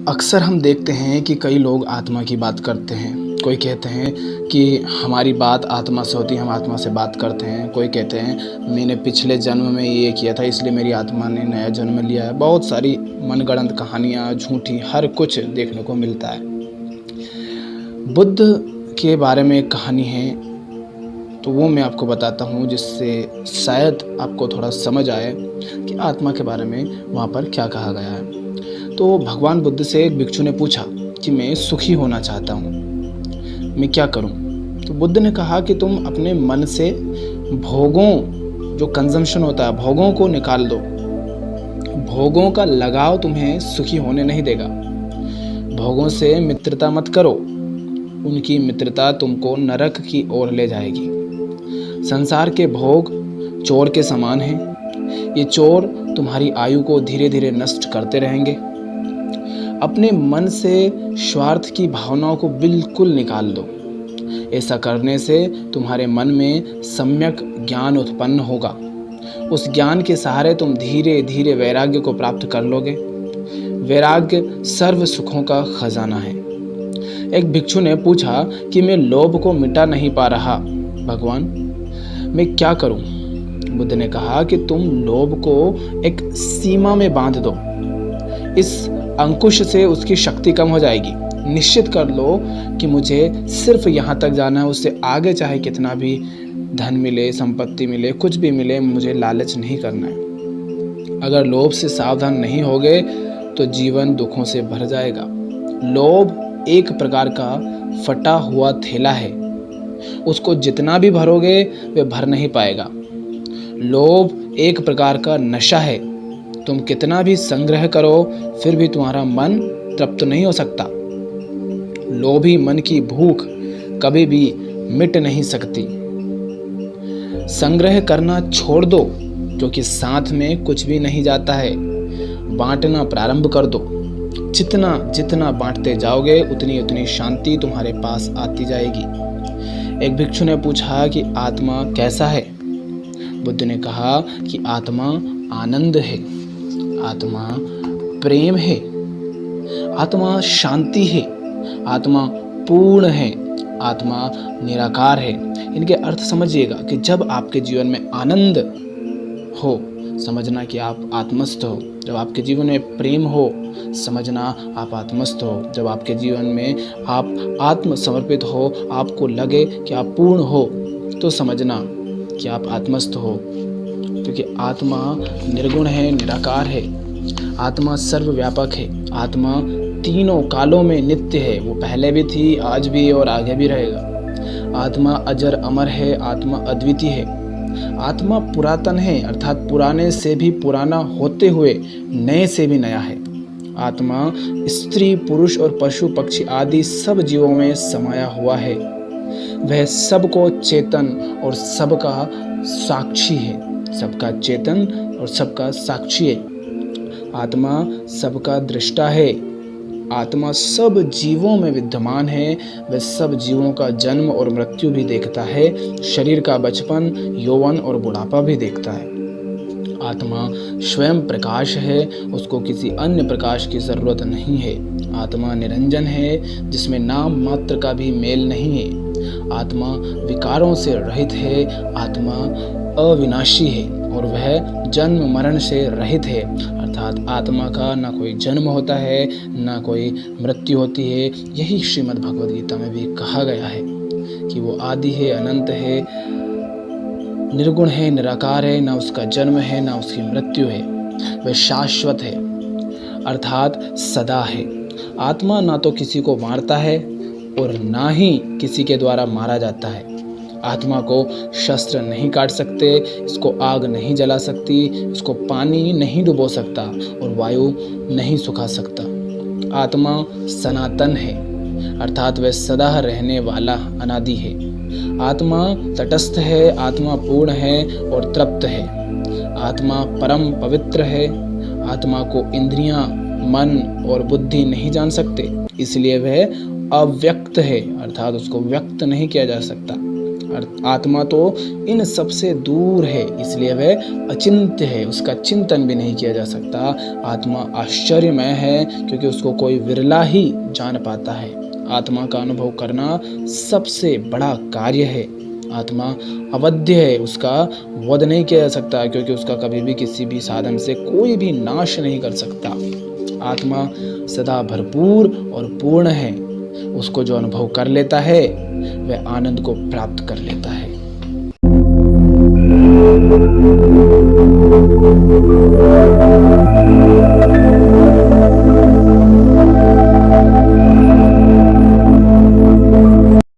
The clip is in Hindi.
अक्सर हम देखते हैं कि कई लोग आत्मा की बात करते हैं। कोई कहते हैं कि हमारी बात आत्मा से होती है, हम आत्मा से बात करते हैं। कोई कहते हैं मैंने पिछले जन्म में ये किया था इसलिए मेरी आत्मा ने नया जन्म लिया है। बहुत सारी मनगढ़ंत कहानियाँ, झूठी हर कुछ देखने को मिलता है। बुद्ध के बारे में एक कहानी है, तो वो मैं आपको बताता हूँ जिससे शायद आपको थोड़ा समझ आए कि आत्मा के बारे में वहाँ पर क्या कहा गया है। तो भगवान बुद्ध से एक भिक्षु ने पूछा कि मैं सुखी होना चाहता हूँ, मैं क्या करूँ? तो बुद्ध ने कहा कि तुम अपने मन से भोगों, जो कंजम्पशन होता है, भोगों को निकाल दो। भोगों का लगाव तुम्हें सुखी होने नहीं देगा। भोगों से मित्रता मत करो, उनकी मित्रता तुमको नरक की ओर ले जाएगी। संसार के भोग चोर के समान हैं। ये चोर तुम्हारी आयु को धीरे धीरे नष्ट करते रहेंगे। अपने मन से स्वार्थ की भावनाओं को बिल्कुल निकाल दो। ऐसा करने से तुम्हारे मन में सम्यक ज्ञान उत्पन्न होगा। उस ज्ञान के सहारे तुम धीरे धीरे वैराग्य को प्राप्त कर लोगे। वैराग्य सर्व सुखों का खजाना है। एक भिक्षु ने पूछा कि मैं लोभ को मिटा नहीं पा रहा, भगवान मैं क्या करूं? बुद्ध ने कहा कि तुम लोभ को एक सीमा में बांध दो। इस अंकुश से उसकी शक्ति कम हो जाएगी। निश्चित कर लो कि मुझे सिर्फ यहाँ तक जाना है, उससे आगे चाहे कितना भी धन मिले, संपत्ति मिले, कुछ भी मिले, मुझे लालच नहीं करना है। अगर लोभ से सावधान नहीं होगे तो जीवन दुखों से भर जाएगा। लोभ एक प्रकार का फटा हुआ थैला है, उसको जितना भी भरोगे वे भर नहीं पाएगा। लोभ एक प्रकार का नशा है, तुम कितना भी संग्रह करो फिर भी तुम्हारा मन तृप्त नहीं हो सकता। लोभी मन की भूख कभी भी मिट नहीं सकती। संग्रह करना छोड़ दो, क्योंकि साथ में कुछ भी नहीं जाता है। बांटना प्रारंभ कर दो। जितना जितना बांटते जाओगे उतनी उतनी शांति तुम्हारे पास आती जाएगी। एक भिक्षु ने पूछा कि आत्मा कैसा है? बुद्ध ने कहा कि आत्मा आनंद है, आत्मा प्रेम है, आत्मा शांति है, आत्मा पूर्ण है, आत्मा निराकार है। इनके अर्थ समझिएगा कि जब आपके जीवन में आनंद हो, समझना कि आप आत्मस्थ हो। जब आपके जीवन में प्रेम हो, समझना आप आत्मस्थ हो। जब आपके जीवन में आप आत्मसमर्पित हो, आपको लगे कि आप पूर्ण हो, तो समझना कि आप आत्मस्थ हो। क्योंकि आत्मा निर्गुण है, निराकार है। आत्मा सर्वव्यापक है। आत्मा तीनों कालों में नित्य है। वो पहले भी थी, आज भी और आगे भी रहेगा। आत्मा अजर अमर है। आत्मा अद्वितीय है। आत्मा पुरातन है, अर्थात पुराने से भी पुराना होते हुए नए से भी नया है। आत्मा स्त्री, पुरुष और पशु पक्षी आदि सब जीवों में समाया हुआ है। वह सबको चेतन और सबका साक्षी है। सबका चेतन और सबका साक्षी है। आत्मा सबका दृष्टा है। आत्मा सब जीवों में विद्यमान है। वह सब जीवों का जन्म और मृत्यु भी देखता है। शरीर का बचपन, यौवन और बुढ़ापा भी देखता है। आत्मा स्वयं प्रकाश है, उसको किसी अन्य प्रकाश की जरूरत नहीं है। आत्मा निरंजन है, जिसमें नाम मात्र का भी मेल नहीं है। आत्मा विकारों से रहित है। आत्मा अविनाशी है और वह जन्म मरण से रहित है। अर्थात आत्मा का ना कोई जन्म होता है, ना कोई मृत्यु होती है। यही श्रीमद् भगवद गीता में भी कहा गया है कि वो आदि है, अनंत है, निर्गुण है, निराकार है। ना उसका जन्म है, ना उसकी मृत्यु है। वह शाश्वत है, अर्थात सदा है। आत्मा ना तो किसी को मारता है और ना ही किसी के द्वारा मारा जाता है। आत्मा को शस्त्र नहीं काट सकते, इसको आग नहीं जला सकती, इसको पानी नहीं डुबो सकता और वायु नहीं सुखा सकता। आत्मा सनातन है, अर्थात वह सदा रहने वाला अनादि है। आत्मा तटस्थ है। आत्मा पूर्ण है और तृप्त है। आत्मा परम पवित्र है। आत्मा को इंद्रियां, मन और बुद्धि नहीं जान सकते, इसलिए वह अव्यक्त है, अर्थात उसको व्यक्त नहीं किया जा सकता। आत्मा तो इन सबसे दूर है, इसलिए वह अचिंत्य है, उसका चिंतन भी नहीं किया जा सकता। आत्मा आश्चर्यमय है क्योंकि उसको कोई विरला ही जान पाता है। आत्मा का अनुभव करना सबसे बड़ा कार्य है। आत्मा अवध्य है, उसका वध नहीं किया जा सकता क्योंकि उसका कभी भी किसी भी साधन से कोई भी नाश नहीं कर सकता। आत्मा सदा भरपूर और पूर्ण है, उसको जो अनुभव कर लेता है वह आनंद को प्राप्त कर लेता है।